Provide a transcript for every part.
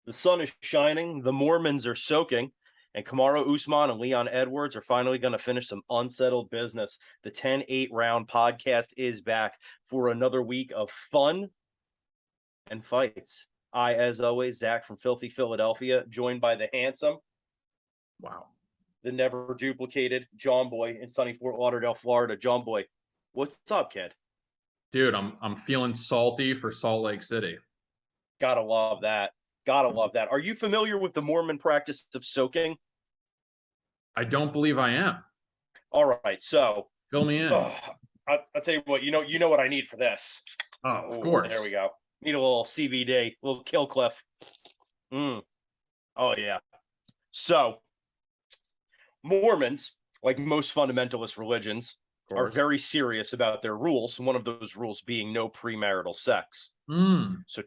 The sun is shining, the Mormons are soaking, and Kamaru Usman and Leon Edwards are finally going to finish some unsettled business. The 10-8 round podcast is back for another week of fun and fights. I, as always, Zach from Filthy Philadelphia, joined by the handsome, the never duplicated John Boy in sunny Fort Lauderdale, Florida. John Boy, what's up, kid? Dude, I'm feeling salty for Salt Lake City. Gotta love that. Gotta love that. Are you familiar with the Mormon practice of soaking? I don't believe I am. All right, so Fill me in. I'll tell you what. You know what I need for this. Oh, of course. There we go. Need a little CBD, a little kill cliff. Oh yeah. So Mormons, like most fundamentalist religions, are very serious about their rules. One of those rules being no premarital sex. So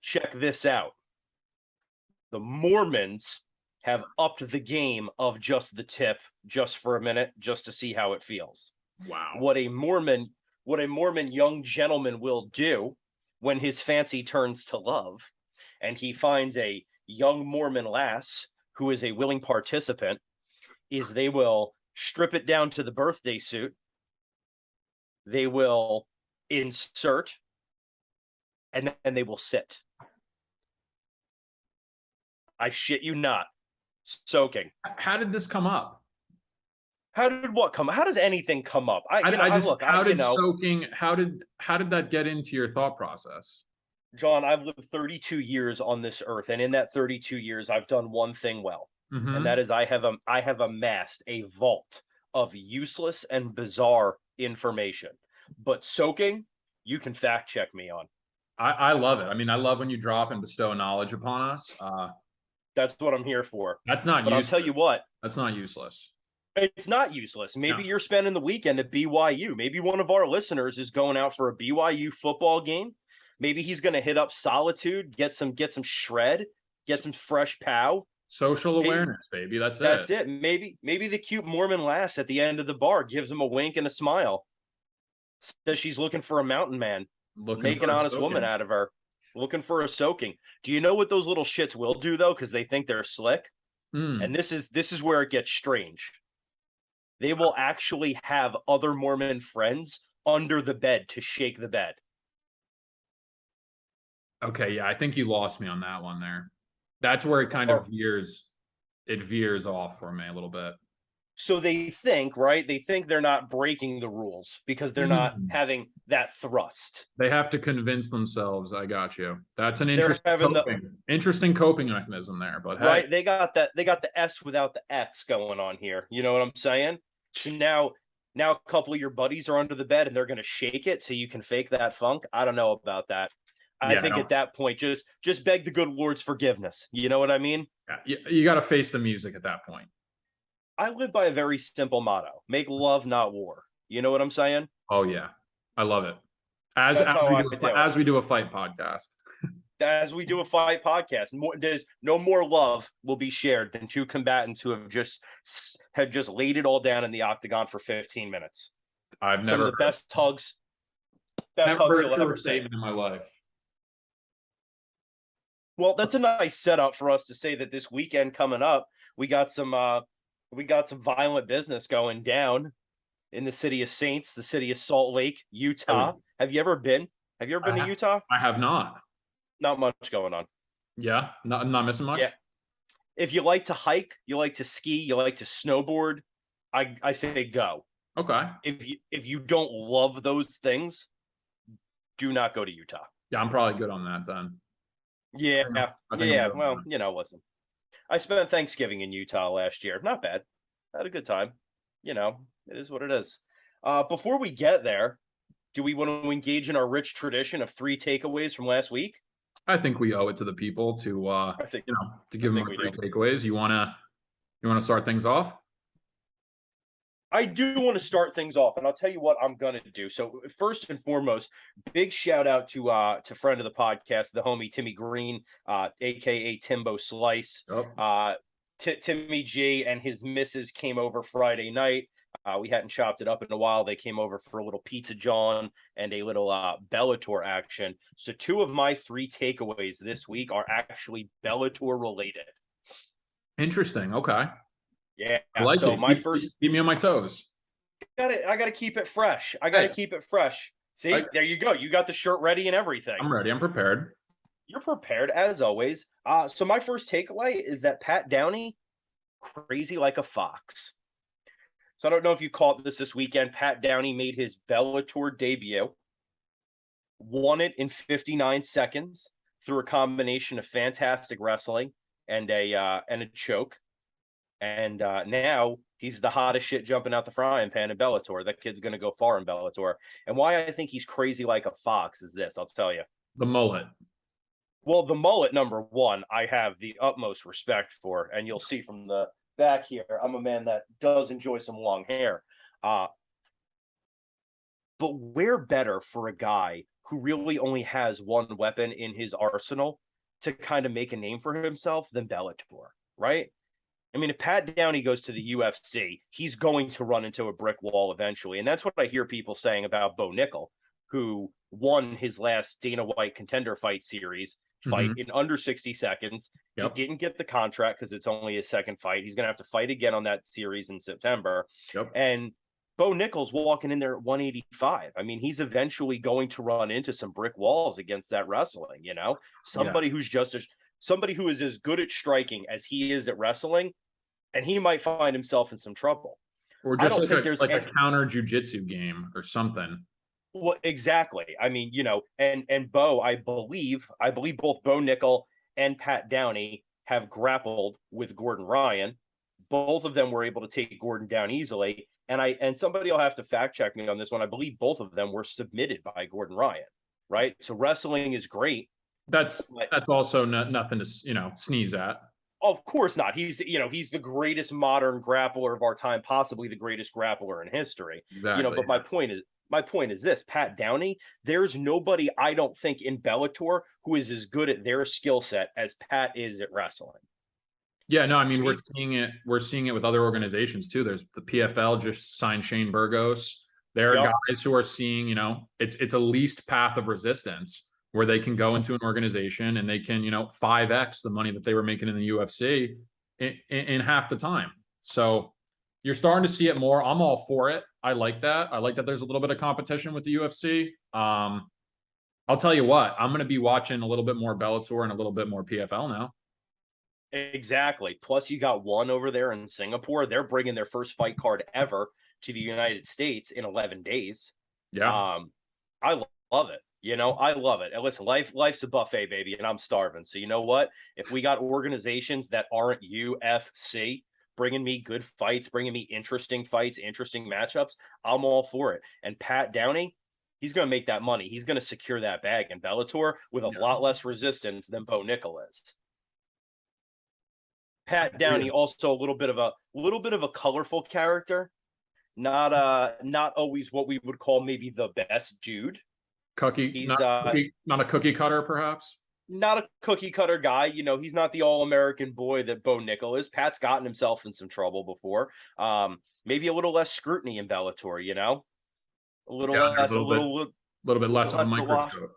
check this out. The Mormons have upped the game of just the tip, just for a minute, just to see how it feels. Wow. What a Mormon young gentleman will do when his fancy turns to love, and he finds a young Mormon lass who is a willing participant, is they will strip it down to the birthday suit. They will insert, and then they will sit. I shit you not. Soaking. How did this come up? How did what come? How does anything come up? How did that get into your thought process? John, I've lived 32 years on this earth, and in that 32 years, I've done one thing well, and that is I have amassed a vault of useless and bizarre information. But soaking, you can fact check me on. I love it. I mean, I love when you drop and bestow knowledge upon us. That's what I'm here for. That's not but useless. I'll tell you what. That's not useless. It's not useless. Maybe you're spending the weekend at BYU. Maybe one of our listeners is going out for a BYU football game. Maybe he's going to hit up Solitude, get some shred, get some fresh pow. Social awareness, baby. That's it. Maybe the cute Mormon lass at the end of the bar gives him a wink and a smile. Says she's looking for a mountain man. Make an honest woman out of her. Looking for a soaking. Do you know what those little shits will do though? Because they think they're slick. And this is where it gets strange. They will actually have other Mormon friends under the bed to shake the bed. Okay, yeah, I think you lost me on that one there. That's where it kind of veers off for me a little bit. So they think, right? They think they're not breaking the rules because they're not having that thrust. They have to convince themselves. I got you. That's an interesting coping mechanism there. But right, hey. they got the S without the X going on here. You know what I'm saying? So now a couple of your buddies are under the bed and they're going to shake it so you can fake that funk. I don't know about that. I think at that point, just beg the good Lord's forgiveness. You know what I mean? Yeah, you got to face the music at that point. I live by a very simple motto: make love, not war. You know what I'm saying? Oh yeah, I love it. As we do a fight podcast. As we do a fight podcast, there's no more love will be shared than two combatants who have just laid it all down in the octagon for 15 minutes. I've some never of the best hugs you'll ever see in my life. Well, that's a nice setup for us to say that this weekend coming up, we got some violent business going down in the city of Saints, the city of Salt Lake, Utah. Have you ever been? Have you ever been to Utah? I have not. Not much going on. Yeah, not missing much. Yeah. If you like to hike, you like to ski, you like to snowboard, I say go. Okay. If you don't love those things, do not go to Utah. Yeah, I'm probably good on that then. Yeah. Well, listen. I spent Thanksgiving in Utah last year. Not bad. I had a good time. It is what it is. Before we get there, do we want to engage in our rich tradition of 3 takeaways from last week? I think we owe it to the people to give them 3 takeaways. You wanna start things off? I do want to start things off, and I'll tell you what I'm gonna do. So first and foremost, big shout out to friend of the podcast, the homie Timmy Green, aka Timbo Slice. Timmy G and his missus came over Friday night. We hadn't chopped it up in a while. They came over for a little Pizza John and a little Bellator action. So 2 of my 3 takeaways this week are actually Bellator related. Interesting. Okay. Yeah. I like So it. my first, Keep me on my toes. I got to keep it fresh. I got to Hey, keep it fresh. See, there you go. You got the shirt ready and everything. I'm ready. I'm prepared. You're prepared as always. So my first takeaway is that Pat Downey, crazy like a fox. So I don't know if you caught this weekend. Pat Downey made his Bellator debut, won it in 59 seconds through a combination of fantastic wrestling and a choke. And now he's the hottest shit jumping out the frying pan in Bellator. That kid's going to go far in Bellator. And why I think he's crazy like a fox is this. I'll tell you. The mullet. Well, the mullet, number one, I have the utmost respect for, and you'll see from the back here, I'm a man that does enjoy some long hair. But where better for a guy who really only has one weapon in his arsenal to kind of make a name for himself than Bellator, right? I mean, if Pat Downey goes to the UFC, he's going to run into a brick wall eventually. And that's what I hear people saying about Bo Nickel, who won his last Dana White contender fight series fight in under 60 seconds. Yep. He didn't get the contract because it's only his second fight. He's going to have to fight again on that series in September. Yep. And Bo Nickel's walking in there at 185. I mean, he's eventually going to run into some brick walls against that wrestling, you know? Somebody who's just somebody who is as good at striking as he is at wrestling, and he might find himself in some trouble. Or just like a counter jujitsu game or something. Well, exactly. I mean, you know, and Bo, I believe both Bo Nickel and Pat Downey have grappled with Gordon Ryan. Both of them were able to take Gordon down easily. And somebody will have to fact check me on this one. I believe both of them were submitted by Gordon Ryan, right? So wrestling is great. That's also nothing to sneeze at. Of course not. He's the greatest modern grappler of our time, possibly the greatest grappler in history. Exactly. But my point is this: Pat Downey. There's nobody I don't think in Bellator who is as good at their skill set as Pat is at wrestling. Yeah, no, I mean, we're seeing it with other organizations too. There's the PFL just signed Shane Burgos. There are guys who are seeing, it's a least path of resistance where they can go into an organization and they can, 5x the money that they were making in the UFC in half the time. So you're starting to see it more. I'm all for it. I like that. I like that there's a little bit of competition with the UFC. I'll tell you what, I'm going to be watching a little bit more Bellator and a little bit more PFL now. Exactly. Plus, you got one over there in Singapore. They're bringing their first fight card ever to the United States in 11 days. Yeah. I love it. I love it. And listen, life's a buffet, baby, and I'm starving. So you know what? If we got organizations that aren't UFC bringing me good fights, bringing me interesting fights, interesting matchups, I'm all for it. And Pat Downey, he's going to make that money. He's going to secure that bag in Bellator with a lot less resistance than Bo Nickel is. Pat Downey also a little bit of a colorful character, not always what we would call maybe the best dude. He's not a cookie cutter, perhaps. Not a cookie cutter guy. He's not the all-American boy that Bo Nickel is. Pat's gotten himself in some trouble before. Maybe a little less scrutiny in Bellator. A little bit less of a microscope.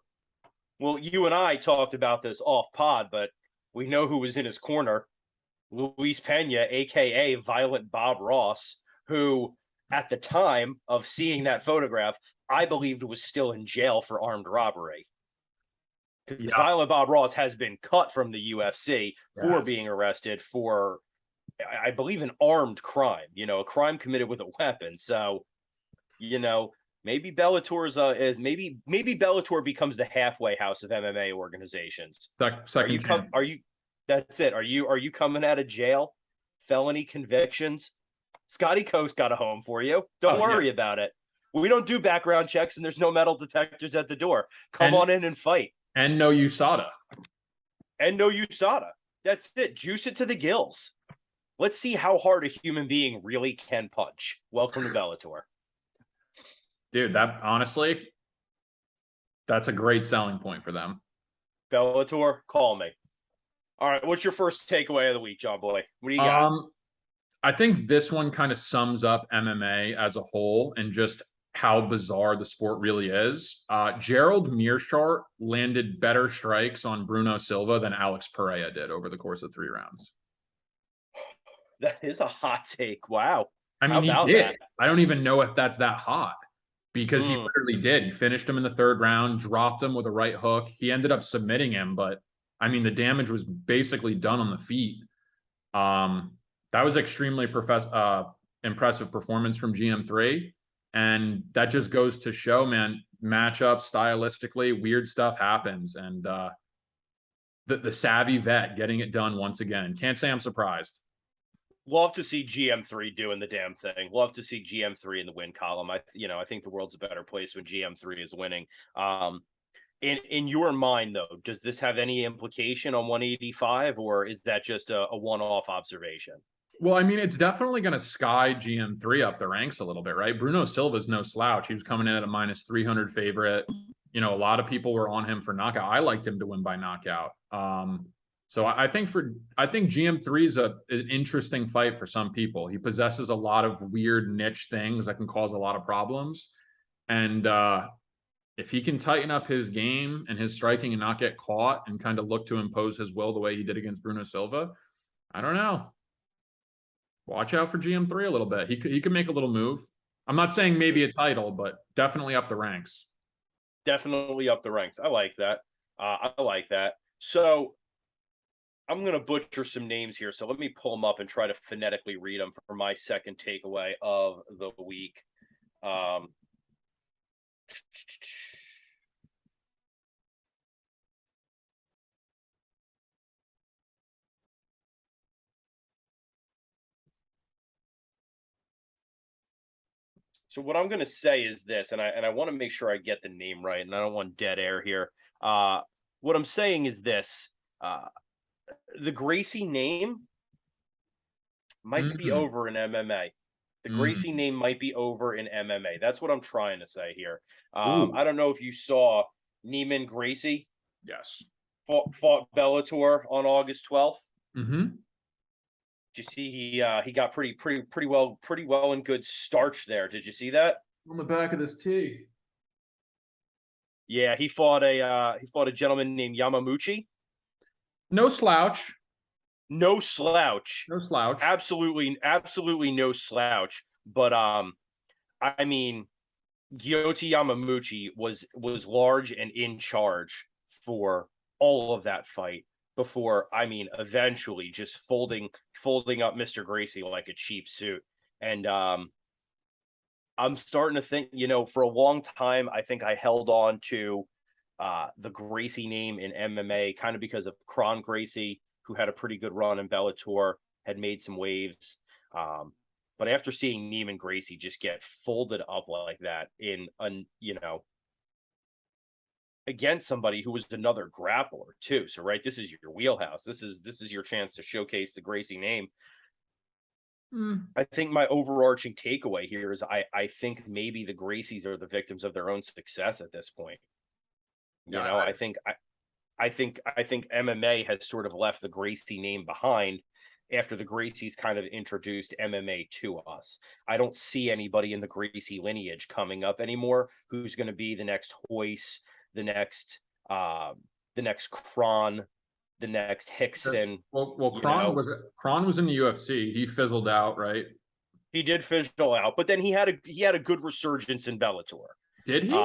Well, you and I talked about this off pod, but we know who was in his corner. Luis Pena, aka Violent Bob Ross, who at the time of seeing that photograph, I believed was still in jail for armed robbery. Because Violent Bob Ross has been cut from the UFC for being arrested for, I believe, an armed crime, a crime committed with a weapon. So, maybe Bellator maybe Bellator becomes the halfway house of MMA organizations. That's it. Are you coming out of jail? Felony convictions? Scotty Coast got a home for you. Don't worry about it. We don't do background checks and there's no metal detectors at the door. Come on in and fight. And no USADA. That's it. Juice it to the gills. Let's see how hard a human being really can punch. Welcome to Bellator. Dude, honestly, that's a great selling point for them. Bellator, call me. All right, what's your first takeaway of the week, John Boy? What do you got? I think this one kind of sums up MMA as a whole and just how bizarre the sport really is. Gerald Meerschaert landed better strikes on Bruno Silva than Alex Pereira did over the course of 3 rounds. That is a hot take. Wow. I How mean, he about did. that? I don't even know if that's that hot because he Mm. literally did. He finished him in the 3rd round, dropped him with a right hook. He ended up submitting him, but I mean, the damage was basically done on the feet. That was extremely impressive performance from GM3. And that just goes to show, man, matchup stylistically, weird stuff happens. And the savvy vet getting it done once again. Can't say I'm surprised. Love to see GM3 doing the damn thing. Love to see GM3 in the win column. I think the world's a better place when GM3 is winning. In your mind, though, does this have any implication on 185, or is that just a one-off observation? Well, I mean, it's definitely going to sky GM3 up the ranks a little bit, right? Bruno Silva's no slouch. He was coming in at a minus 300 favorite. You know, a lot of people were on him for knockout. I liked him to win by knockout. So I think GM3 is an interesting fight for some people. He possesses a lot of weird niche things that can cause a lot of problems. And if he can tighten up his game and his striking and not get caught and kind of look to impose his will the way he did against Bruno Silva, I don't know. Watch out for GM3 a little bit. He could make a little move. I'm not saying maybe a title, but definitely up the ranks. Definitely up the ranks. I like that. I like that. So I'm going to butcher some names here. So let me pull them up and try to phonetically read them for my second takeaway of the week. So what I'm going to say is this, and I want to make sure I get the name right, and I don't want dead air here. What I'm saying is this: the Gracie name might be Mm-hmm. over in MMA. The Gracie name might be over in MMA. That's what I'm trying to say here. I don't know if you saw Neiman Gracie. Yes. Fought Bellator on August 12th. Mm-hmm. Did you see he got pretty well in good starch there? Did you see that? On the back of this tee. Yeah, he fought a gentleman named Yamamuchi. No slouch. No slouch. No slouch. Absolutely no slouch. But I mean, Gyoti Yamamuchi was large and in charge for all of that fight before, I mean, eventually just folding up Mr. Gracie like a cheap suit. And I'm starting to think, for a long time, I think I held on to the Gracie name in MMA kind of because of Kron Gracie, who had a pretty good run in Bellator, had made some waves. But after seeing Neiman Gracie just get folded up like that against somebody who was another grappler too. So right, this is your wheelhouse. This is your chance to showcase the Gracie name. I think my overarching takeaway here is I think maybe the Gracies are the victims of their own success at this point. I think MMA has sort of left the Gracie name behind after the Gracies kind of introduced MMA to us. I don't see anybody in the Gracie lineage coming up anymore who's going to be the next Hoyce, the next Kron, the next Hickson. Well, Kron was in the UFC. He fizzled out, right? He did fizzle out, but then he had a good resurgence in Bellator. Did he?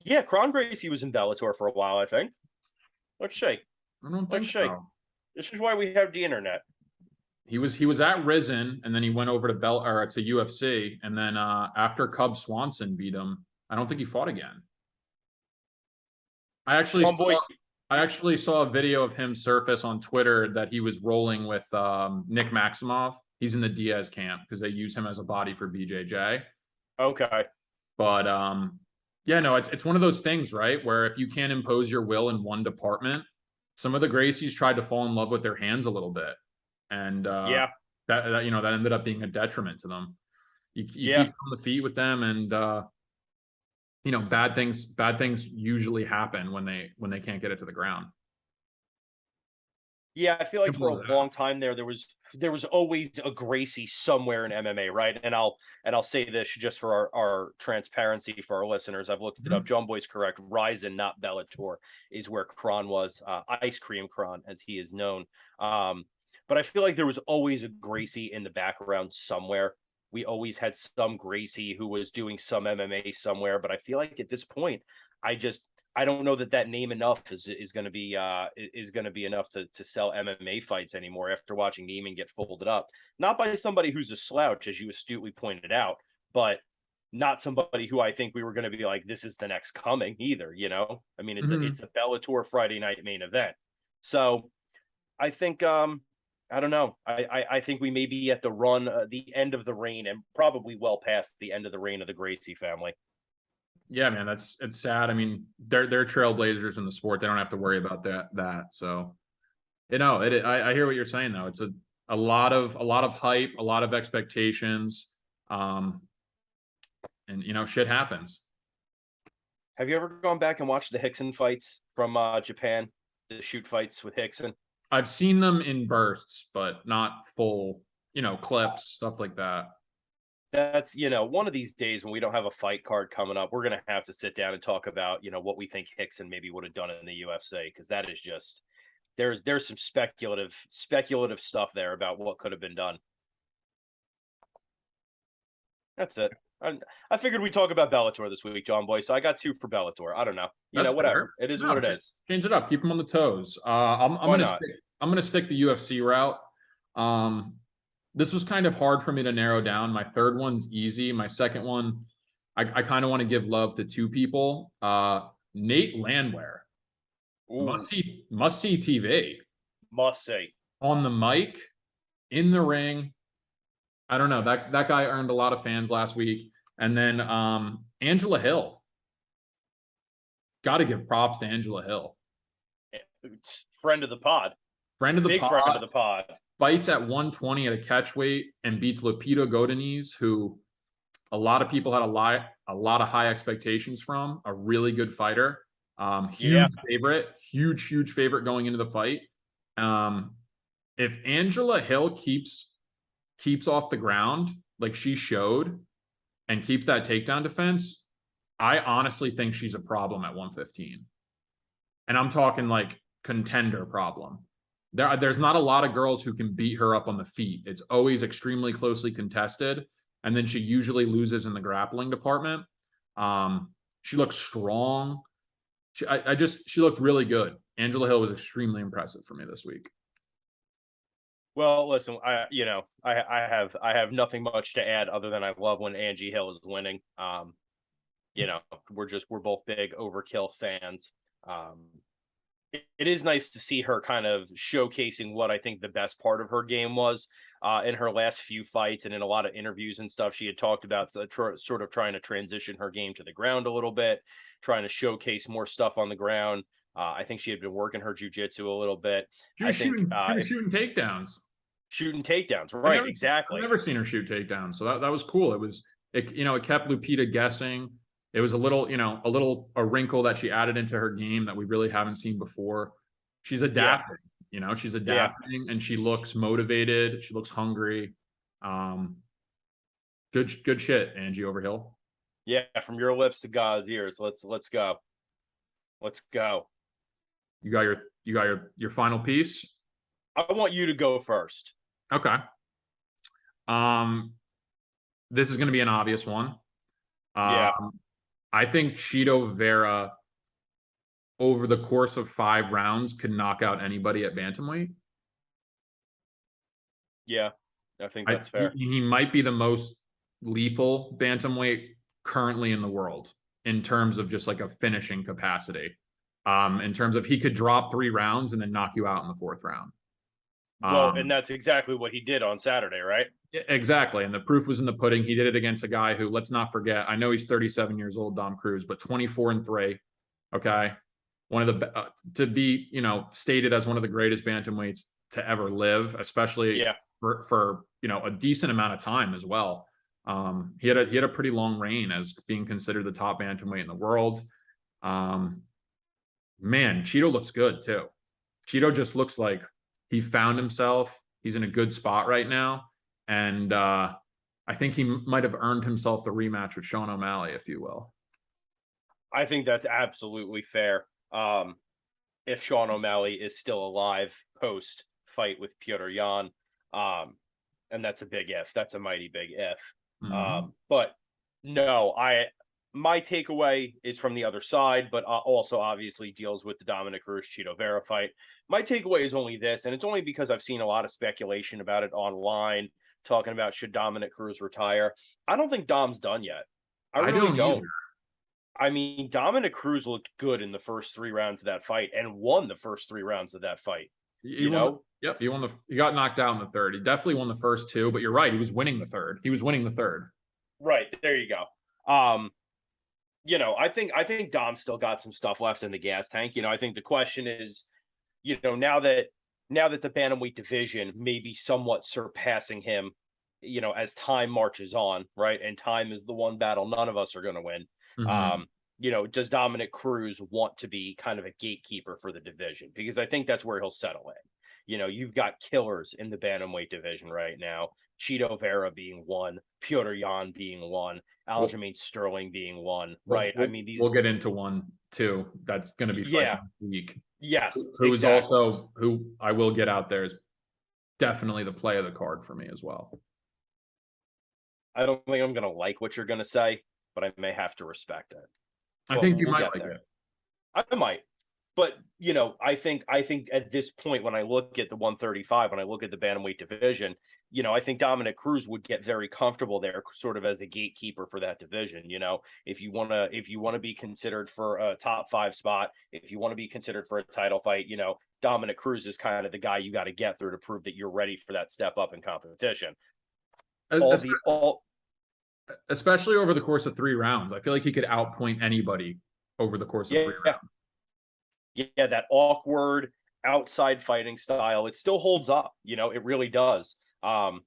Yeah, Kron Gracie was in Bellator for a while, I think. Let's see. I don't think so. This is why we have the internet. He was at Risen, and then he went over to to UFC, and then after Cub Swanson beat him, I don't think he fought again. I actually saw a video of him surface on Twitter that he was rolling with Nick Maximov. He's in the Diaz camp because they use him as a body for BJJ. Okay. But yeah, no, it's one of those things, right? Where if you can't impose your will in one department, some of the Gracies tried to fall in love with their hands a little bit. And that ended up being a detriment to them. You keep on the feet with them, and bad things usually happen when they can't get it to the ground. Yeah, I feel like for Simple a as that. long time there was always a Gracie somewhere in MMA, right? And I'll say this just for our transparency for our listeners. I've looked it up. Mhm. John Boy's correct. Ryzen, not Bellator, is where Kron was. Ice Cream Kron, as he is known. Um, but I feel like there was always a Gracie in the background somewhere. We always had some Gracie who was doing some MMA somewhere. But I feel like at this point, I just I don't know that that name enough is going to be enough to sell MMA fights anymore after watching Neiman get folded up. Not by somebody who's a slouch, as you astutely pointed out, but not somebody who I think we were going to be like, this is the next coming either. I mean, it's Mhm. a Bellator Friday night main event, so I think I don't know. I think we may be at the end of the reign, and probably well past the end of the reign of the Gracie family. Yeah, man, it's sad. I mean, they're trailblazers in the sport. They don't have to worry about that. So, I hear what you're saying though. It's a lot of hype, a lot of expectations. Um, and shit happens. Have you ever gone back and watched the Hickson fights from Japan? The shoot fights with Hickson? I've seen them in bursts, but not full, clips, stuff like that. That's, one of these days when we don't have a fight card coming up, we're gonna have to sit down and talk about, what we think Hickson maybe would have done in the UFC, because that is just there's some speculative stuff there about what could have been done. That's it. I figured we'd talk about Bellator this week, John Boy. So I got two for Bellator. I don't know. That's fair. Whatever. It is what No, it is. change it up. Keep them on the toes. I'm Why gonna not? stick. I'm gonna stick the UFC route. Um, this was kind of hard for me to narrow down. My third one's easy. My second one, I kind of want to give love to two people. Nate Landwehr, Ooh, must see TV must say. on the mic, in the ring. I don't know, that guy earned a lot of fans last week. And then Angela Hill, got to give props to Angela Hill, Friend of the pod. friend of the Big friend pod. of the pod. Fights at 120 at a catch weight and beats Lupita Godinez, who a lot of people had a lot of high expectations from. A really good fighter, Yeah. huge favorite going into the fight. If Angela Hill keeps off the ground like she showed and keeps that takedown defense, I honestly think she's a problem at 115. And I'm talking like contender problem. There's not a lot of girls who can beat her up on the feet. It's always extremely closely contested. And then she usually loses in the grappling department. She looks strong. She looked really good. Angela Hill was extremely impressive for me this week. Well, listen, I have nothing much to add other than I love when Angie Hill is winning. We're both big Overkill fans. Um, it is nice to see her kind of showcasing what I think the best part of her game was in her last few fights and in a lot of interviews and stuff. She had talked about sort of trying to transition her game to the ground a little bit, trying to showcase more stuff on the ground. I think she had been working her jujitsu a little bit. I think She was if shooting takedowns. shooting takedowns, I've right? never, I've Exactly. never seen her shoot takedowns, so that was cool. It kept Lupita guessing. It was a a wrinkle that she added into her game that we really haven't seen before. She's Yeah, adapting, she's yeah, adapting, and she looks motivated. She looks hungry. Um, good shit, Angie Overhill. yeah. From your lips to God's ears. Let's go. Let's go. You got your final piece. I want you to go first. Okay. Um, this is going to be an obvious one. Yeah, Um, I think Cheeto Vera over the course of 5 rounds could knock out anybody at bantamweight. yeah. I think I that's he, fair. he might be the most lethal bantamweight currently in the world in terms of just like a finishing capacity. In terms of he could drop 3 rounds and then knock you out in the 4th round. Well, and Um, that's exactly what he did on Saturday, right? exactly. And the proof was in the pudding. He did it against a guy who, let's not forget, I know he's 37 years old, Dom Cruz, but 24-3. Okay. One of the, to be, stated as one of the greatest bantamweights to ever live, especially Yeah. for a decent amount of time as well. He had a pretty long reign as being considered the top bantamweight in the world. Man, Cheeto looks good too. Cheeto just looks like He found himself. He's in a good spot right now. And I think he might have earned himself the rematch with Sean O'Malley, if you will. I think that's absolutely fair. If Sean O'Malley is still alive post fight with Petr Yan. And that's a big if. That's a mighty big if. But no, my takeaway is from the other side, but also obviously deals with the Dominic Cruz Chito Vera fight. My takeaway is only this, and it's only because I've seen a lot of speculation about it online, talking about should Dominic Cruz retire. I don't think Dom's done yet. I really don't. I mean, Dominic Cruz looked good in the first 3 rounds of that fight and won the first 3 rounds of that fight. You know? Yep, he got knocked out in the third. He definitely won the first 2, but you're right. He was winning the third. Right. There you go. I think Dom's still got some stuff left in the gas tank. I think the question is, now that the bantamweight division may be somewhat surpassing him, as time marches on, right? And time is the one battle none of us are going to win. Does Dominic Cruz want to be kind of a gatekeeper for the division? Because I think that's where he'll settle in. You've got killers in the bantamweight division right now. Chito Vera being one, Petr Yan being one, Aljamain Sterling being one, right? We'll get into one too. That's going to be fighting this week. Yes, who is also who I will get out there is definitely the play of the card for me as well. I don't think I'm going to like what you're going to say, but I may have to respect it. I think you might like it. I might. But, I think at this point, when I look at the 135, when I look at the bantamweight division, I think Dominic Cruz would get very comfortable there, sort of as a gatekeeper for that division. If you want to be considered for a top 5 spot, if you want to be considered for a title fight, Dominic Cruz is kind of the guy you got to get through to prove that you're ready for that step up in competition. Especially over the course of 3 rounds. I feel like he could outpoint anybody over the course of 3 rounds. Yeah, that awkward outside fighting style, it still holds up. It really does. But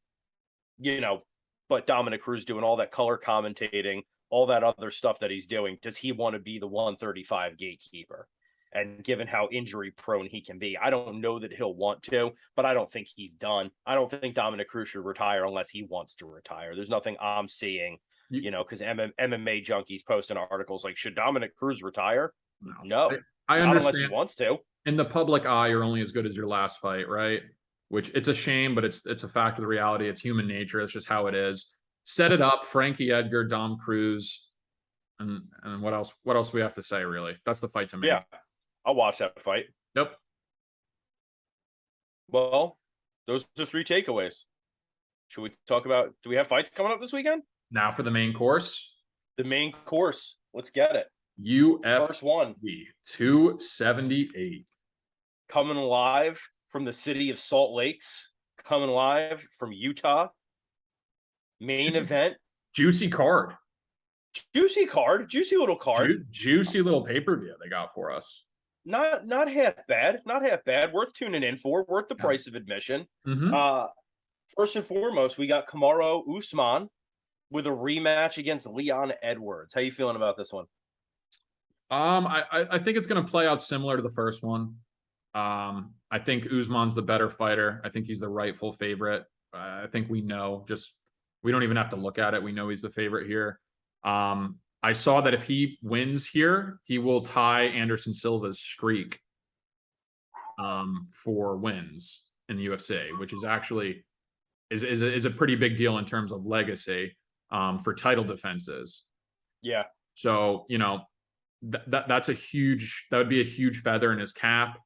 Dominic Cruz doing all that color commentating, all that other stuff that he's doing, does he want to be the 135 gatekeeper? And given how injury prone he can be, I don't know that he'll want to, but I don't think he's done. I don't think Dominic Cruz should retire unless he wants to retire. There's nothing I'm seeing, because MMA junkies posting articles like, should Dominic Cruz retire? No. I understand. Unless he wants to. In the public eye, you're only as good as your last fight, right? Which it's a shame, but it's a fact of the reality. It's human nature. It's just how it is. Set it up, Frankie Edgar, Dom Cruz, and what else? What else do we have to say? Really, that's the fight to me. Yeah, I'll watch that fight. Yep. Well, those are 3 takeaways. Should we talk about? Do we have fights coming up this weekend? Now for the main course. The main course. Let's get it. UFC First one. 278. Coming live from the city of Salt Lakes. Coming live from Utah. Main event. Juicy card. Juicy little card. Juicy little pay-per-view they got for us. Not half bad. Not half bad. Worth tuning in for. Worth the price of admission. First and foremost, we got Kamaru Usman with a rematch against Leon Edwards. How you feeling about this one? I think it's going to play out similar to the first one. I think Usman's the better fighter. I think he's the rightful favorite. I think we know. We don't even have to look at it. We know he's the favorite here. I saw that if he wins here, he will tie Anderson Silva's streak for wins in the UFC, which is actually is a pretty big deal in terms of legacy for title defenses. Yeah. So, that would be a huge feather in his cap.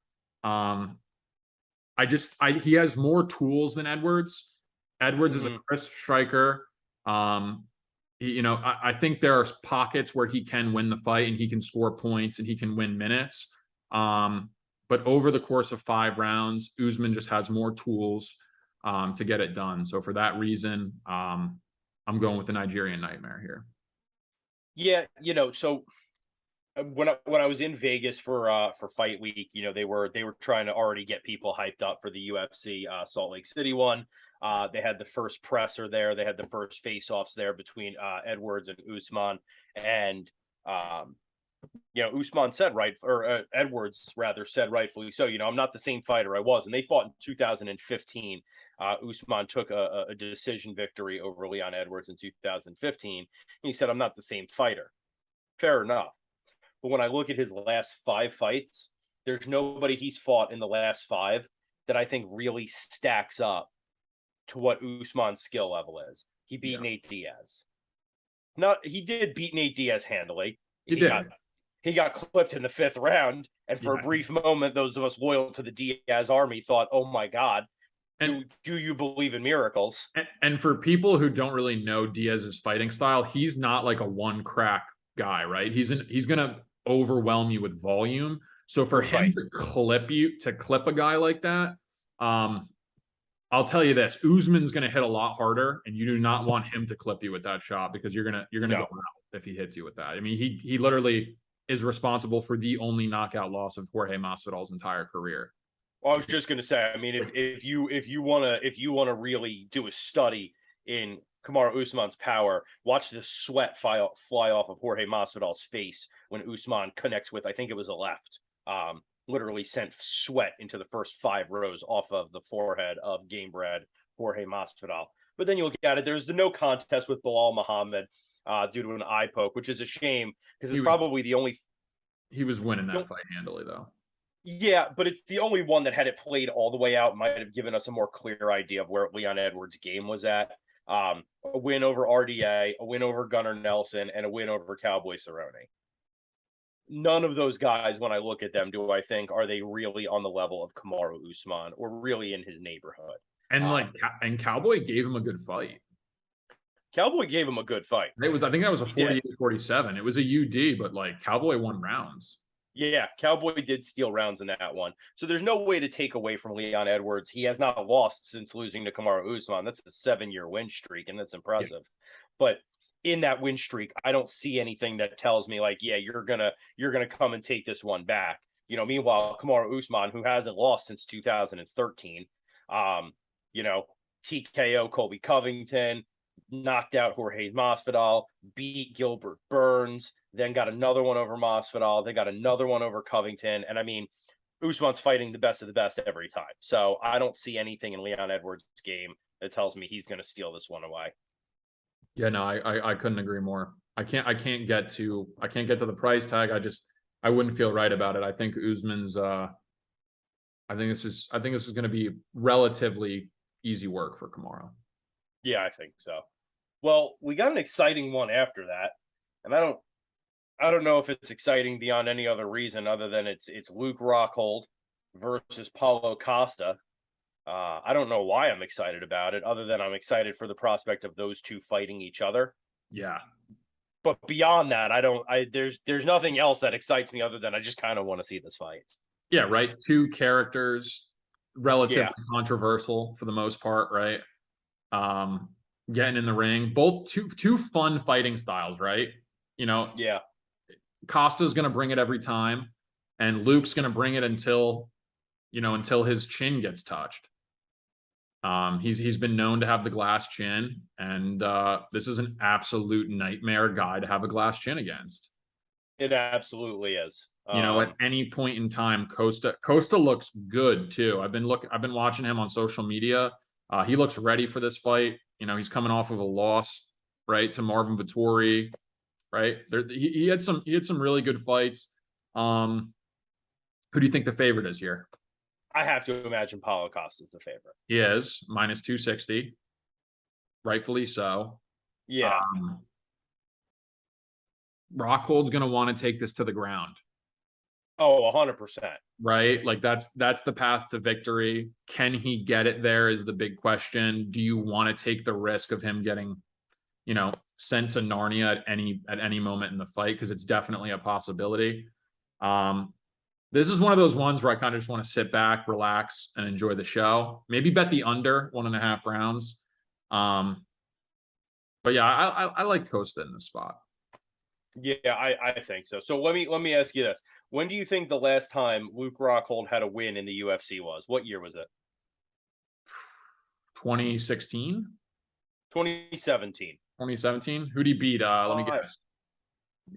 He has more tools than Edwards. Edwards is a crisp striker. I think there are pockets where he can win the fight and he can score points and he can win minutes. But over the course of 5 rounds, Usman just has more tools to get it done. So for that reason, I'm going with the Nigerian Nightmare here. Yeah, so when I was in Vegas for Fight Week, they were trying to already get people hyped up for the UFC Salt Lake City one. They had the first presser there. They had the first face-offs there between Edwards and Usman. And Usman said Edwards rather said rightfully so. I'm not the same fighter I was, and they fought in 2015. Usman took a decision victory over Leon Edwards in 2015. And he said, "I'm not the same fighter." Fair enough. But when I look at his last 5 fights, there's nobody he's fought in the last 5 that I think really stacks up to what Usman's skill level is. He beat Nate Diaz. He did beat Nate Diaz handily. He got clipped in the 5th round, and for a brief moment, those of us loyal to the Diaz army thought, "Oh my God, do you believe in miracles?" And for people who don't really know Diaz's fighting style, he's not like a one crack guy, right? He's gonna overwhelm you with volume. So for him to clip a guy like that, I'll tell you this: Usman's going to hit a lot harder, and you do not want him to clip you with that shot because you're gonna go out if he hits you with that. I mean, he literally is responsible for the only knockout loss of Jorge Masvidal's entire career. Well, I was just going to say, I mean, if you wanna really do a study in Kamaru Usman's power, watch the sweat fly off of Jorge Masvidal's face when Usman connects with, I think it was a left. Literally sent sweat into the first 5 rows off of the forehead of game bred Jorge Masvidal. But then you look at it, there's the no contest with Bilal Muhammad due to an eye poke, which is a shame because it's probably the only. He was winning that fight handily, though. Yeah, but it's the only one that had it played all the way out might have given us a more clear idea of where Leon Edwards' game was at. A win over RDA, a win over Gunnar Nelson, and a win over Cowboy Cerrone. None of those guys, when I look at them, do I think are they really on the level of Kamaru Usman or really in his neighborhood? And Cowboy gave him a good fight. Cowboy gave him a good fight. I think that was a 48-47. It was a UD, but like Cowboy won rounds. Yeah, Cowboy did steal rounds in that one. So there's no way to take away from Leon Edwards. He has not lost since losing to Kamaru Usman. That's a 7-year win streak, and that's impressive. Yeah. But in that win streak, I don't see anything that tells me like, yeah, you're gonna come and take this one back. Meanwhile, Kamaru Usman, who hasn't lost since 2013, TKO Colby Covington, knocked out Jorge Masvidal, beat Gilbert Burns, then got another one over Masvidal, they got another one over Covington, and I mean, Usman's fighting the best of the best every time. So I don't see anything in Leon Edwards' game that tells me he's going to steal this one away. Yeah, no, I couldn't agree more. I can't get to the price tag. I wouldn't feel right about it. I think Usman's I think this is going to be relatively easy work for Kamaru. Yeah, I think so. Well, we got an exciting one after that, and I don't know if it's exciting beyond any other reason other than it's Luke Rockhold versus Paulo Costa. I don't know why I'm excited about it, other than I'm excited for the prospect of those two fighting each other. Yeah. But beyond that, there's nothing else that excites me other than I just kind of want to see this fight. Yeah, right. Two characters, relatively controversial for the most part, right? Getting in the ring, both two fun fighting styles, right? Yeah. Costa's going to bring it every time, and Luke's going to bring it until his chin gets touched. He's been known to have the glass chin, and this is an absolute nightmare guy to have a glass chin against. It absolutely is. At any point in time, Costa looks good too. I've been watching him on social media. He looks ready for this fight. He's coming off of a loss, right, to Marvin Vettori, right? He had some really good fights. Who do you think the favorite is here? I have to imagine Paulo Costa is the favorite. He is -260, rightfully so. Yeah. Rockhold's going to want to take this to the ground. Oh, 100%. Right? Like that's the path to victory. Can he get it there is the big question. Do you want to take the risk of him getting, sent to Narnia at any moment in the fight? Because it's definitely a possibility. This is one of those ones where I kind of just want to sit back, relax, and enjoy the show. Maybe bet the under 1.5 rounds. But yeah, I like Costa in this spot. Yeah, I think so. So let me ask you this: when do you think the last time Luke Rockhold had a win in the UFC was? What year was it? 2016. 2017. 2017. Who'd he beat? Let me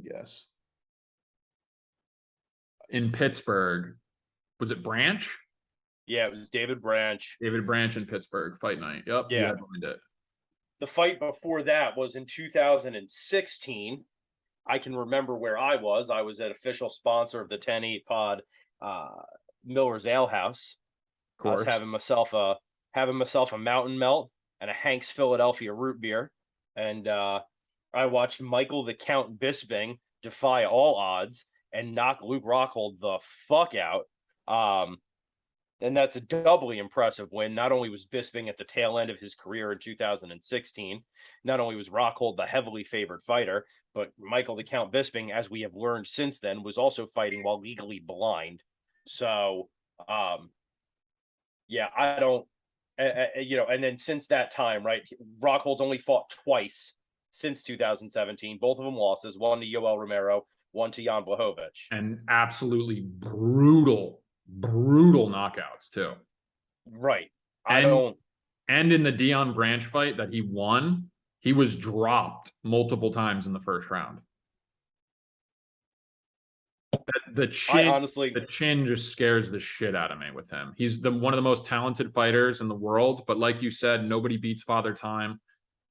guess. in Pittsburgh. Was it Branch? Yeah, it was David Branch. David Branch in Pittsburgh, fight night. Yep, he Yeah. headlined it. The fight before that was in 2016. I can remember where I was. I was an official sponsor of the 10-8 pod, Miller's Ale House. Of I was course. having myself a Mountain Melt and a Hank's Philadelphia root beer, and I watched Michael the Count Bisping defy all odds and knock Luke Rockhold the fuck out. And that's a doubly impressive win. Not only was Bisping at the tail end of his career in 2016, not only was Rockhold the heavily favored fighter, but Michael the Count Bisping, as we have learned since then, was also fighting while legally blind. So, yeah, I don't, and then since that time, right, Rockhold's only fought twice since 2017, both of them losses, one to Yoel Romero, one to Jan Blachowicz. And absolutely brutal knockouts too. Right. And in the Dion Branch fight that he won, he was dropped multiple times in the first round. The chin just scares the shit out of me with him. He's one of the most talented fighters in the world, but like you said, nobody beats Father Time.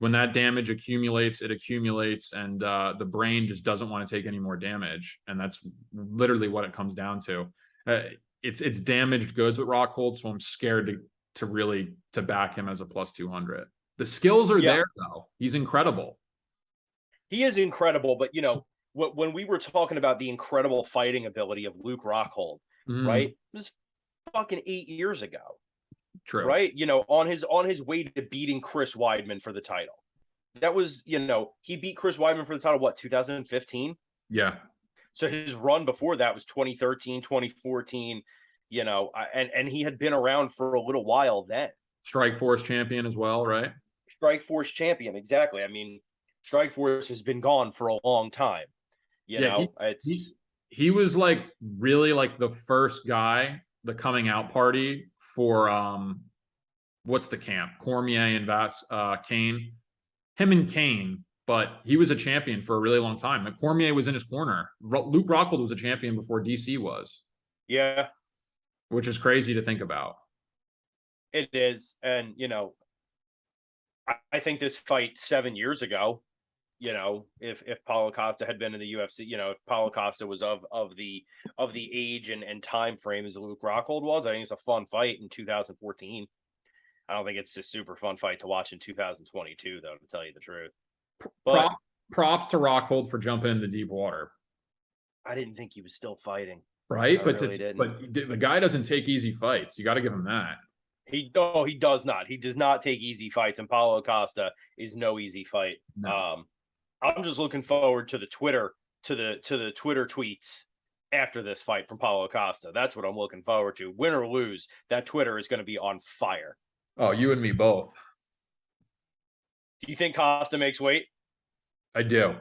When that damage accumulates, it accumulates, and the brain just doesn't want to take any more damage, and that's literally what it comes down to. It's damaged goods with Rockhold, so I'm scared to back him as a plus 200. The skills are there though. He's incredible. He is incredible, but when we were talking about the incredible fighting ability of Luke Rockhold, right? It was fucking 8 years ago. True. Right? On his way to beating Chris Weidman for the title. That was, he beat Chris Weidman for the title, what, 2015? Yeah. So his run before that was 2013, 2014, and he had been around for a little while then. Strikeforce champion as well, right? Strikeforce champion, exactly. I mean, Strikeforce has been gone for a long time. He was like really like the first guy, the coming out party for what's the camp? Cormier and Kane. Him and Kane, but he was a champion for a really long time. And Cormier was in his corner. Luke Rockhold was a champion before DC was. Yeah. Which is crazy to think about. It is. And, I think this fight 7 years ago, if Paulo Costa had been in the UFC, if Paulo Costa was of the age and time frame as Luke Rockhold was, I think it's a fun fight in 2014. I don't think it's a super fun fight to watch in 2022, though, to tell you the truth. But props to Rockhold for jumping in the deep water. I didn't think he was still fighting. Right, but the guy doesn't take easy fights. You got to give him that. He does not. He does not take easy fights, and Paulo Costa is no easy fight. No. I'm just looking forward to the Twitter tweets after this fight from Paulo Costa. That's what I'm looking forward to. Win or lose, that Twitter is going to be on fire. Oh, you and me both. Do you think Costa makes weight? I do.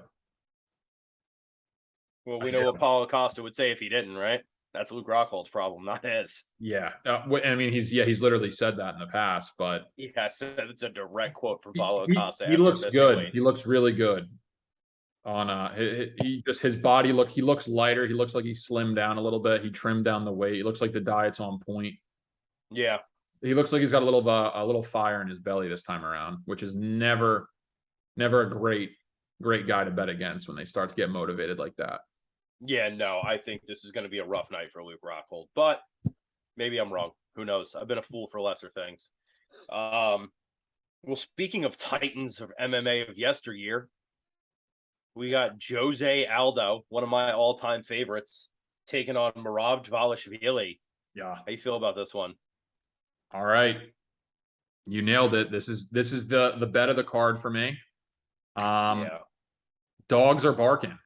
Well, we know what Paulo Costa would say if he didn't, right? That's Luke Rockhold's problem, not his. Yeah. I mean, he's literally said that in the past, but yes, it's a direct quote from Paulo Costa. He looks good. Weight. He looks really good. On his body he looks lighter. He looks like he slimmed down a little bit. He trimmed down the weight. He looks like the diet's on point. Yeah. He looks like he's got a little fire in his belly this time around, which is never a great guy to bet against when they start to get motivated like that. Yeah, no, I think this is going to be a rough night for Luke Rockhold, but maybe I'm wrong. Who knows? I've been a fool for lesser things. Well, speaking of titans of MMA of yesteryear, we got Jose Aldo, one of my all-time favorites, taking on Merab Dvalishvili. Yeah. How you feel about this one? All right. You nailed it. This is the bet of the card for me. Yeah. Dogs are barking.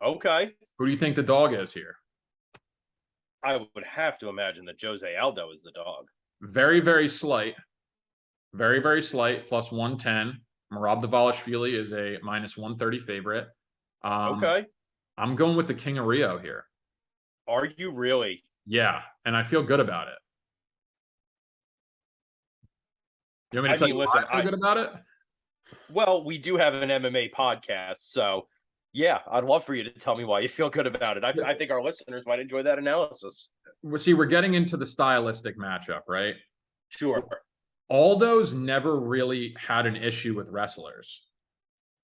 Okay. Who do you think the dog is here? I would have to imagine that Jose Aldo is the dog. Very, very slight. Very, very slight, plus 110. Merab Dvalishvili is a minus 130 favorite. Okay. I'm going with the King of Rio here. Are you really? Yeah, and I feel good about it. You want me to tell you why I feel good about it? Well, we do have an MMA podcast, so, Yeah, I'd love for you to tell me why you feel good about it. I think our listeners might enjoy that analysis. See, we're getting into the stylistic matchup, right? Sure. Aldo's never really had an issue with wrestlers,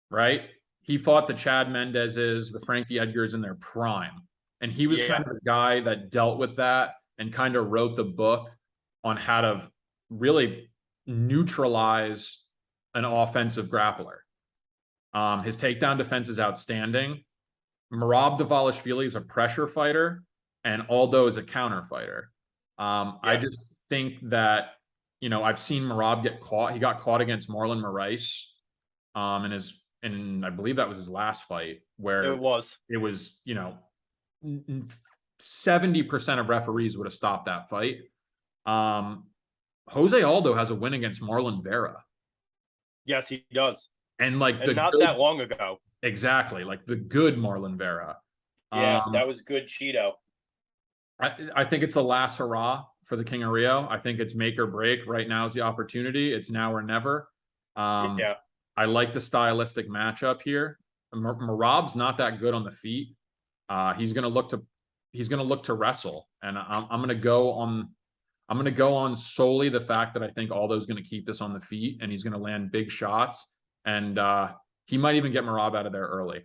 right? He fought the Chad Mendezes, the Frankie Edgars in their prime. And he was Yeah. kind of the guy that dealt with that and kind of wrote the book on how to really neutralize an offensive grappler. His takedown defense is outstanding. Merab Dvalishvili is a pressure fighter, and Aldo is a counter fighter. I just think that, I've seen Merab get caught. He got caught against Marlon Moraes in I believe that was his last fight, where It was 70% of referees would have stopped that fight. Jose Aldo has a win against Marlon Vera. Yes, he does. And not that long ago. Exactly. Like the good Marlon Vera. Yeah, that was good Cheeto. I think it's the last hurrah for the King of Rio. I think it's make or break. Right now is the opportunity. It's now or never. Yeah. I like the stylistic matchup here. Merab's not that good on the feet. He's going to look to wrestle, and I'm going to go on solely the fact that I think Aldo's going to keep this on the feet, and he's going to land big shots, and he might even get Merab out of there early.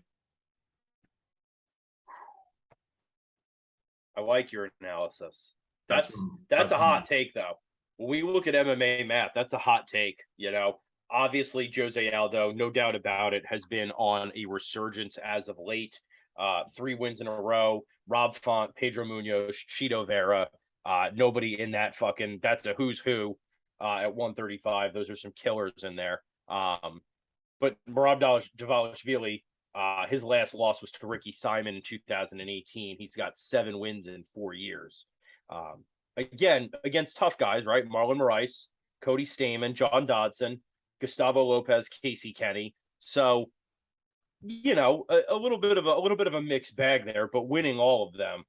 I like your analysis. That's a hot take, though. When we look at MMA math, that's a hot take. Obviously, Jose Aldo, no doubt about it, has been on a resurgence as of late. 3 wins in a row. Rob Font, Pedro Munoz, Cheeto Vera. Nobody in that that's a who's who at 135. Those are some killers in there. But Merab Dvalishvili, his last loss was to Ricky Simon in 2018. He's got 7 wins in 4 years. Again, against tough guys, right? Marlon Moraes, Cody Stamen, John Dodson, Gustavo Lopez, Casey Kenny. So, a little bit of a mixed bag there, but winning all of them.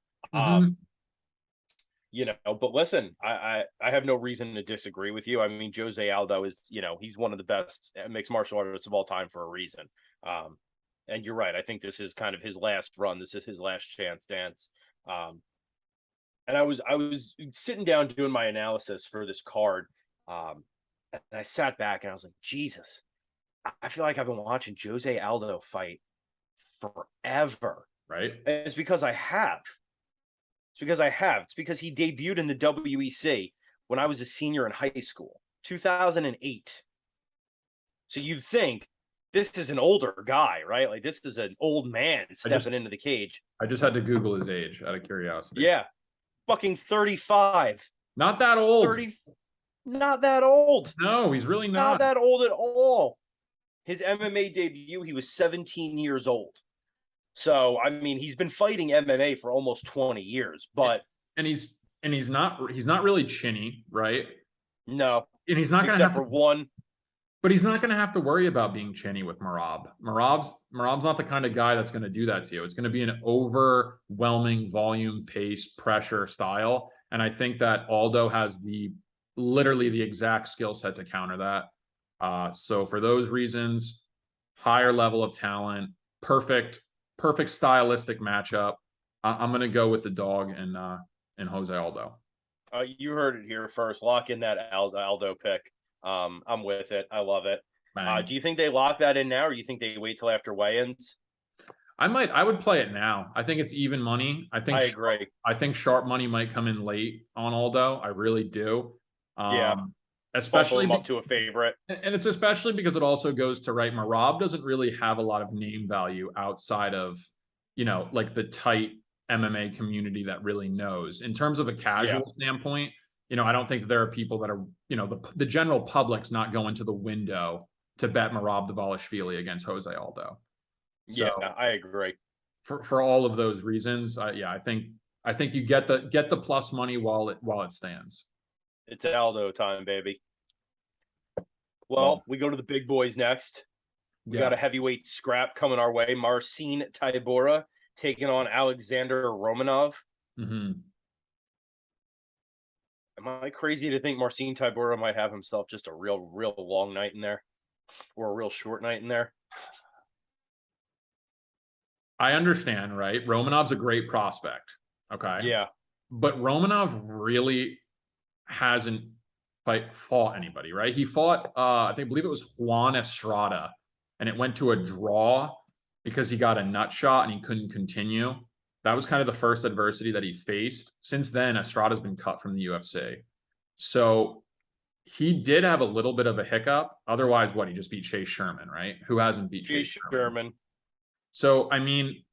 But listen, I have no reason to disagree with you. I mean, Jose Aldo is, he's one of the best mixed martial artists of all time for a reason. And you're right. I think this is kind of his last run. This is his last chance dance. And I was sitting down doing my analysis for this card. And I sat back and I was like, Jesus, I feel like I've been watching Jose Aldo fight forever. Right. And it's because I have. It's because he debuted in the WEC when I was a senior in high school, 2008. So you'd think this is an older guy, right? Like this is an old man stepping into the cage. I just had to Google his age out of curiosity. Yeah. Fucking 35. Not that old. 30. Not that old. No, he's really not that old at all. His MMA debut, he was 17 years old. So, I mean, he's been fighting MMA for almost 20 years, but and he's not really chinny, right? No. And he's not going to have for one. But he's not going to have to worry about being chinny with Merab. Merab's not the kind of guy that's going to do that to you. It's going to be an overwhelming volume, pace, pressure style, and I think that Aldo has literally the exact skill set to counter that. So for those reasons, higher level of talent, perfect stylistic matchup. I'm going to go with the dog and Jose Aldo. You heard it here first. Lock in that Aldo pick. I'm with it. I love it. Do you think they lock that in now, or do you think they wait till after weigh-ins? I would play it now. I think it's even money. I agree. I think sharp money might come in late on Aldo. I really do. Especially up to a favorite. And it's especially because it also goes to right. Merab doesn't really have a lot of name value outside of, like the tight MMA community that really knows. In terms of a casual standpoint, I don't think there are people that are, the general public's not going to the window to bet Merab Dvalishvili against Jose Aldo. So, I agree. For all of those reasons, I think you get the plus money while it stands. It's Aldo time, baby. Well, we go to the big boys next. We got a heavyweight scrap coming our way. Marcin Tybura taking on Alexander Romanov. Mm-hmm. Am I crazy to think Marcin Tybura might have himself just a real long night in there, or a real short night in there? I understand, right? Romanov's a great prospect. Okay. Yeah. But Romanov really hasn't fought anybody, right? He fought I believe it was Juan Estrada, and it went to a draw because he got a nut shot and he couldn't continue. That was kind of the first adversity that he faced. Since then, Estrada's been cut from the UFC. So he did have a little bit of a hiccup. Otherwise, what, he just beat Chase Sherman, right? Who hasn't beat Chase Sherman? Sherman. So I mean,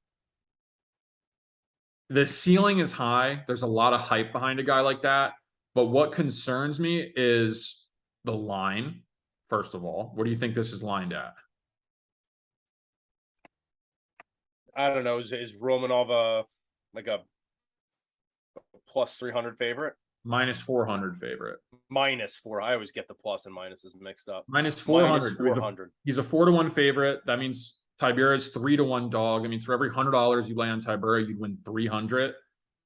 the ceiling is high. There's a lot of hype behind a guy like that. But what concerns me is the line. First of all, what do you think this is lined at? I don't know. Is Romanov like a plus 300 favorite? Minus 400 favorite. Minus 4. I always get the plus and minuses mixed up. Minus 400. Minus 400. He's a 4-1 favorite. That means Tibura is 3-1 dog. That means for every $100 you lay on Tibura, you'd win 300.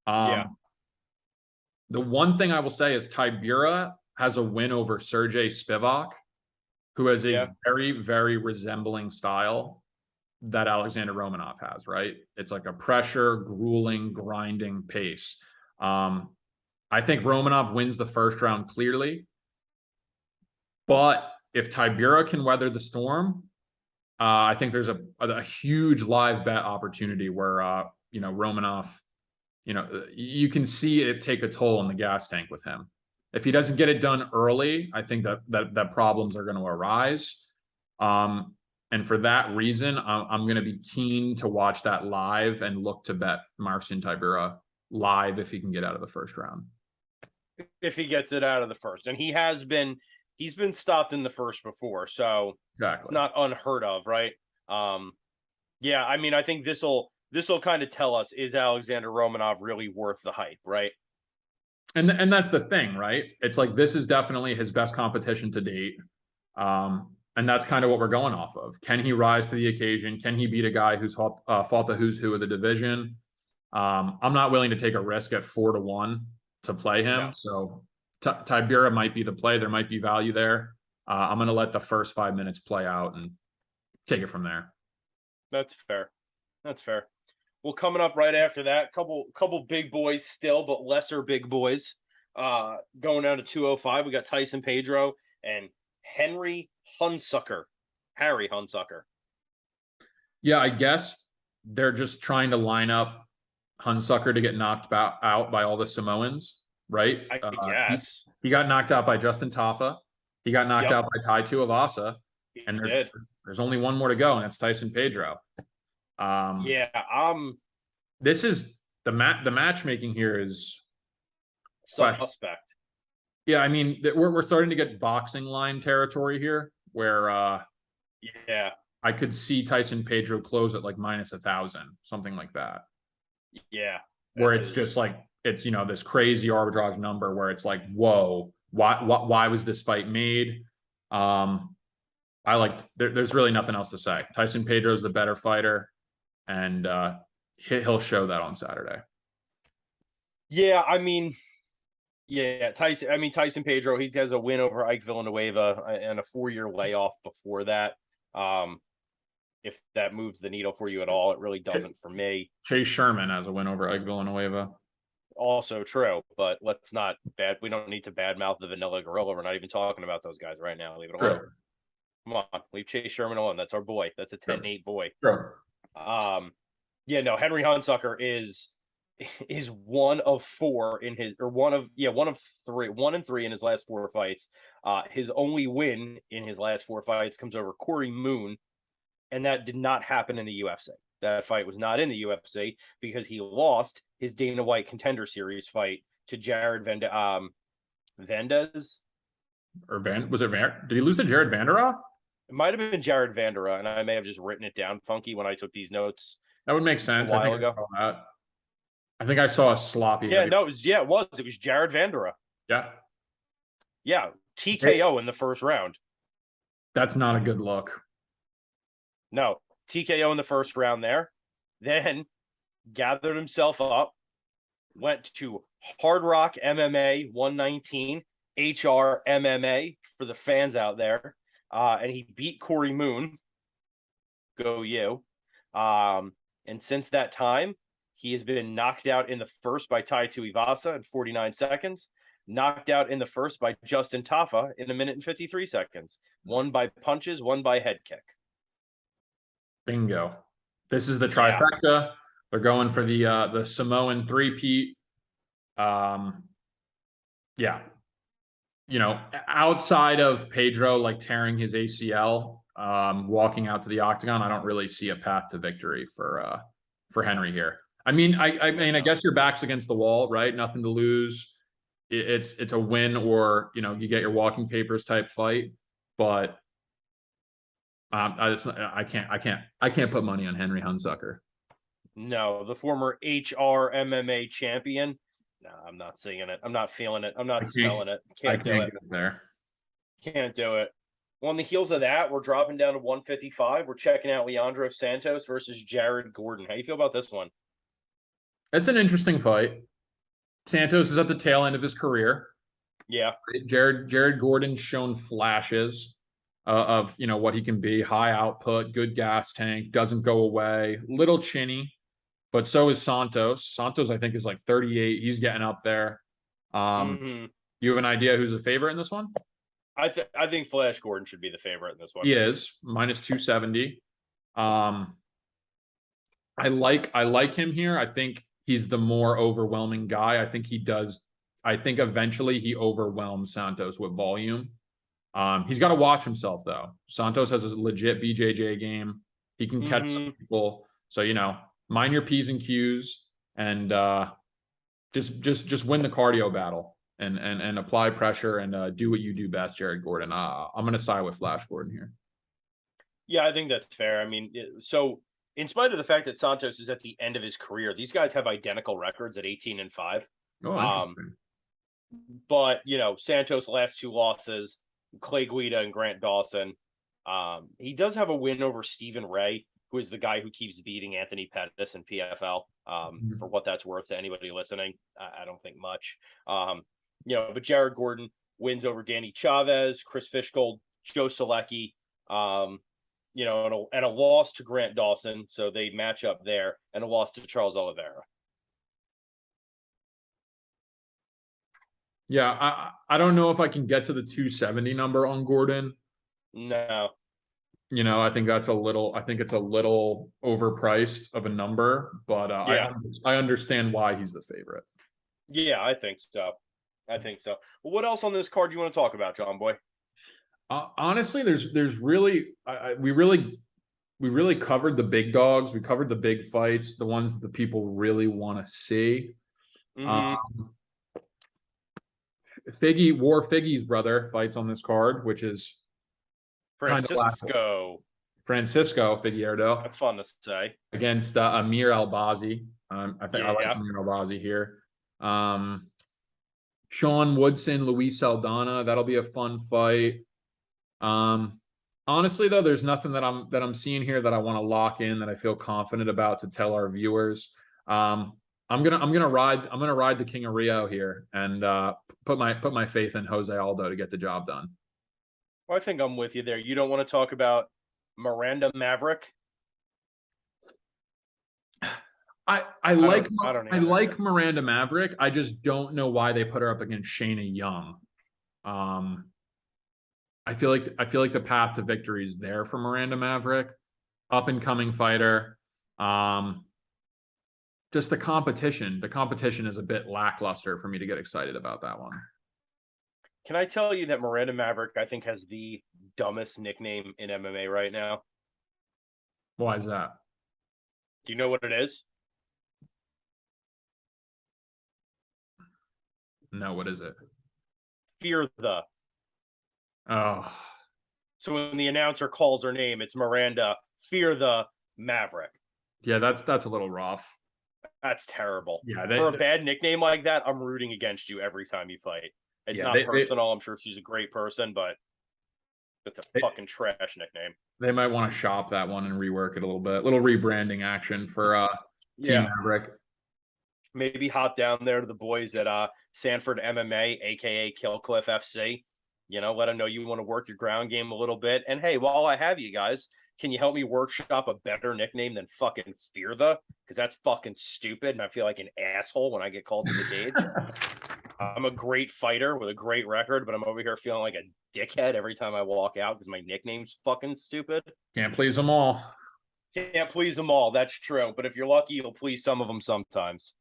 Yeah. The one thing I will say is Tibura has a win over Sergey Spivak, who has a very, very resembling style that Alexander Romanov has, right? It's like a pressure, grueling, grinding pace. I think Romanov wins the first round clearly. But if Tibura can weather the storm, I think there's a huge live bet opportunity where, Romanov, you can see it take a toll on the gas tank with him. If he doesn't get it done early, I think that problems are going to arise. And for that reason, I'm going to be keen to watch that live and look to bet Marcin Tibura live if he can get out of the first round. If he gets it out of the first. And he's been stopped in the first before, so exactly. It's not unheard of, right? Yeah, I mean, I think this will kind of tell us, is Alexander Romanov really worth the hype, right? And that's the thing, right? It's like, this is definitely his best competition to date. And that's kind of what we're going off of. Can he rise to the occasion? Can he beat a guy who's fought the who's who of the division? I'm not willing to take a risk at 4-1 to play him. No. So Tibura might be the play. There might be value there. I'm going to let the first 5 minutes play out and take it from there. That's fair. Well, coming up right after that, couple big boys still, but lesser big boys. Going down to 205, we got Tyson Pedro and Harry Hunsucker. Yeah, I guess they're just trying to line up Hunsucker to get knocked out by all the Samoans, right? I guess. He got knocked out by Justin Tafa. He got knocked out by Tai Tuivasa. And there's only one more to go, and it's Tyson Pedro. This is the matchmaking here is suspect. Yeah, I mean, we're starting to get boxing line territory here, where I could see Tyson Pedro close at like minus 1,000, something like that. Yeah, where it's just like it's this crazy arbitrage number where it's like, whoa, why was this fight made? There's really nothing else to say. Tyson Pedro is the better fighter, and he'll show that on Saturday. Yeah, I mean, Tyson Pedro, he has a win over Ike Villanueva and a 4-year layoff before that. If that moves the needle for you at all, it really doesn't for me. Chase Sherman has a win over Ike Villanueva. Also true, but we don't need to badmouth the Vanilla Gorilla. We're not even talking about those guys right now. Leave it alone. Come on, leave Chase Sherman alone. That's our boy. That's a 10-8 boy. Sure. Henry Hunsucker is 1 of 4 in his, or 1 of 3, 1-3 in his last 4 fights. His only win in his last 4 fights comes over Corey Moon, and that did not happen in the UFC. That fight was not in the UFC because he lost his Dana White Contender Series fight to Jared Vandes. Did he lose to Jared Vanderaa? It might have been Jared Vanderaa, and I may have just written it down funky when I took these notes. That would make sense. I think I saw a sloppy. Yeah, no, it was Jared Vanderaa. Yeah, TKO in the first round. That's not a good look. No, TKO in the first round there. Then gathered himself up, went to Hard Rock MMA 119, HR MMA for the fans out there. And he beat Corey Moon. Go you. And since that time, he has been knocked out in the first by Tai Tuivasa in 49 seconds, knocked out in the first by Justin Tafa in 1 minute and 53 seconds, one by punches, one by head kick. Bingo. This is the Yeah. trifecta. They're going for the Samoan three-peat. Yeah. You know, outside of Pedro like tearing his ACL, walking out to the octagon, I don't really see a path to victory for Henry here. I mean, I guess your back's against the wall, right? Nothing to lose. It's a win, or you get your walking papers type fight. But I can't put money on Henry Hunsucker. No, the former HR MMA champion. No, I'm not seeing it. I'm not feeling it. I'm not smelling it. Can't do it. Get there. Can't do it. On the heels of that, we're dropping down to 155. We're checking out Leandro Santos versus Jared Gordon. How you feel about this one? It's an interesting fight. Santos is at the tail end of his career. Yeah. Jared Gordon's shown flashes of what he can be. High output, good gas tank, doesn't go away. Little chinny, but so is Santos. Santos, I think, is like 38. He's getting up there. You have an idea who's the favorite in this one? I think Flash Gordon should be the favorite in this one. He is minus 270. I like him here. I think he's the more overwhelming guy. I think eventually he overwhelms Santos with volume. He's got to watch himself though. Santos has a legit BJJ game. He can catch some people. So, mind your P's and Q's and just win the cardio battle and apply pressure and do what you do best, Jared Gordon. I'm going to side with Flash Gordon here. Yeah, I think that's fair. I mean, so in spite of the fact that Santos is at the end of his career, these guys have identical records at 18-5. Oh, interesting. But, Santos' last two losses, Clay Guida and Grant Dawson. He does have a win over Stephen Ray, who is the guy who keeps beating Anthony Pettis in PFL. For what that's worth to anybody listening, I don't think much. But Jared Gordon wins over Danny Chavez, Chris Fishgold, Joe Selecki, and a loss to Grant Dawson. So they match up there, and a loss to Charles Oliveira. Yeah, I don't know if I can get to the 270 number on Gordon. No. I think it's a little overpriced of a number, but I understand why he's the favorite. Yeah, I think so. Well, what else on this card do you want to talk about, John Boy? Honestly, there's really we really covered the big dogs. We covered the big fights, the ones that the people really want to see. Figgy's brother fights on this card, which is Francisco Figueiredo. That's fun to say. Against Amir Albazi. I like Amir Albazi here. Sean Woodson, Luis Saldana. That'll be a fun fight. Honestly, though, there's nothing that I'm seeing here that I want to lock in, that I feel confident about to tell our viewers. I'm gonna ride the King of Rio here and put my faith in Jose Aldo to get the job done. Well, I think I'm with you there. You don't want to talk about Miranda Maverick? I like Miranda Maverick. I just don't know why they put her up against Shayna Young. I feel like the path to victory is there for Miranda Maverick, up and coming fighter. Just the competition is a bit lackluster for me to get excited about that one. Can I tell you that Miranda Maverick, I think, has the dumbest nickname in MMA right now? Why is that? Do you know what it is? No, what is it? Fear the. Oh. So when the announcer calls her name, it's Miranda Fear the Maverick. Yeah, that's a little rough. That's terrible. Yeah, for a bad nickname like that, I'm rooting against you every time you fight. It's not personal. I'm sure she's a great person, but it's a fucking trash nickname. They might want to shop that one and rework it a little bit. Little rebranding action for Team Maverick. Maybe hop down there to the boys at Sanford MMA, aka Killcliff FC. Let them know you want to work your ground game a little bit. And hey, while I have you guys, can you help me workshop a better nickname than fucking Fear the? Because that's fucking stupid, and I feel like an asshole when I get called to the cage. I'm a great fighter with a great record, but I'm over here feeling like a dickhead every time I walk out because my nickname's fucking stupid. Can't please them all. Can't please them all. That's true. But if you're lucky, you'll please some of them sometimes.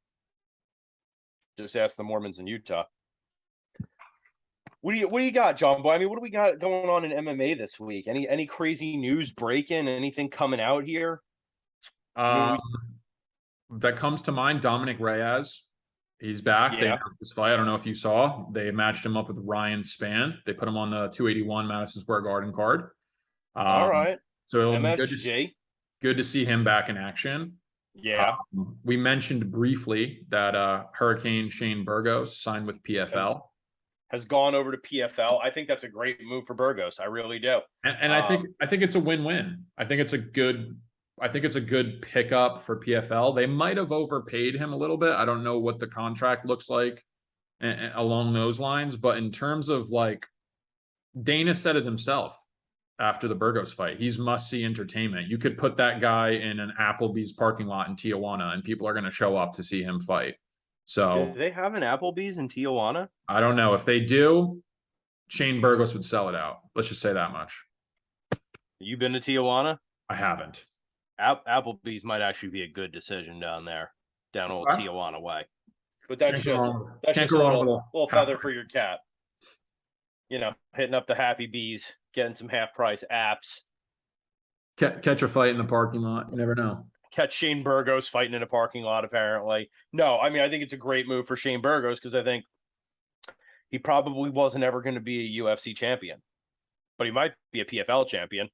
Just ask the Mormons in Utah. What do you got, John Boy? I mean, what do we got going on in MMA this week? Any crazy news breaking? Anything coming out here? That comes to mind, Dominic Reyes. He's back. They announced this fight. I don't know if you saw. They matched him up with Ryan Spann. They put him on the 281 Madison Square Garden card. All right. So it'll MSG. be good to see him back in action. Yeah. We mentioned briefly that Hurricane Shane Burgos signed with PFL. Has gone over to PFL. I think that's a great move for Burgos. I really do. And I think it's a win-win. I think it's a good pickup for PFL. They might have overpaid him a little bit. I don't know what the contract looks like along those lines, but in terms of like, Dana said it himself after the Burgos fight. He's must-see entertainment. You could put that guy in an Applebee's parking lot in Tijuana, and people are going to show up to see him fight. So, do they have an Applebee's in Tijuana? I don't know. If they do, Shane Burgos would sell it out. Let's just say that much. You been to Tijuana? I haven't. Applebee's might actually be a good decision down there, down old Tijuana way. But that's just a little feather for your cap. You know, hitting up the Happy Bees, getting some half price apps. Catch a fight in the parking lot. You never know. Catch Shane Burgos fighting in a parking lot, apparently. No, I mean, I think it's a great move for Shane Burgos because I think he probably wasn't ever going to be a UFC champion, but he might be a PFL champion.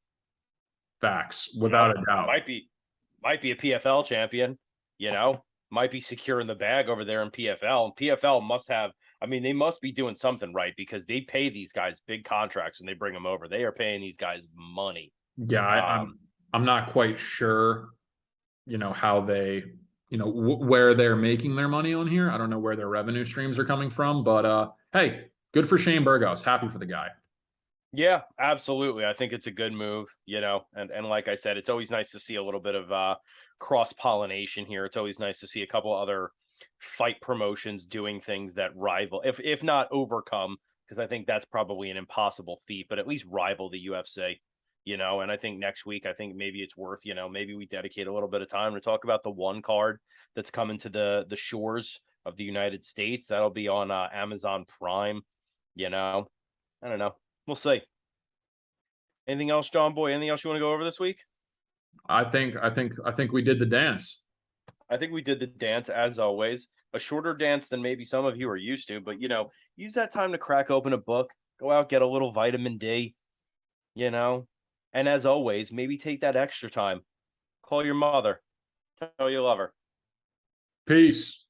Facts, without a doubt. Might be a PFL champion, might be secure in the bag over there in PFL. And PFL must have, they must be doing something right because they pay these guys big contracts when they bring them over. They are paying these guys money. Yeah, I'm not quite sure, how they, where they're making their money on here. I don't know where their revenue streams are coming from, but hey, good for Shane Burgos. Happy for the guy. Yeah, absolutely. I think it's a good move, and like I said, it's always nice to see a little bit of cross-pollination here. It's always nice to see a couple other fight promotions doing things that rival, if not overcome, because I think that's probably an impossible feat, but at least rival the UFC. And I think next week, maybe it's worth, maybe we dedicate a little bit of time to talk about the one card that's coming to the shores of the United States. That'll be on Amazon Prime. I don't know. We'll see. Anything else, John Boy? Anything else you want to go over this week? I think we did the dance. I think we did the dance as always. A shorter dance than maybe some of you are used to, but use that time to crack open a book, go out, get a little vitamin D, and as always, maybe take that extra time. Call your mother. Tell you love her. Peace.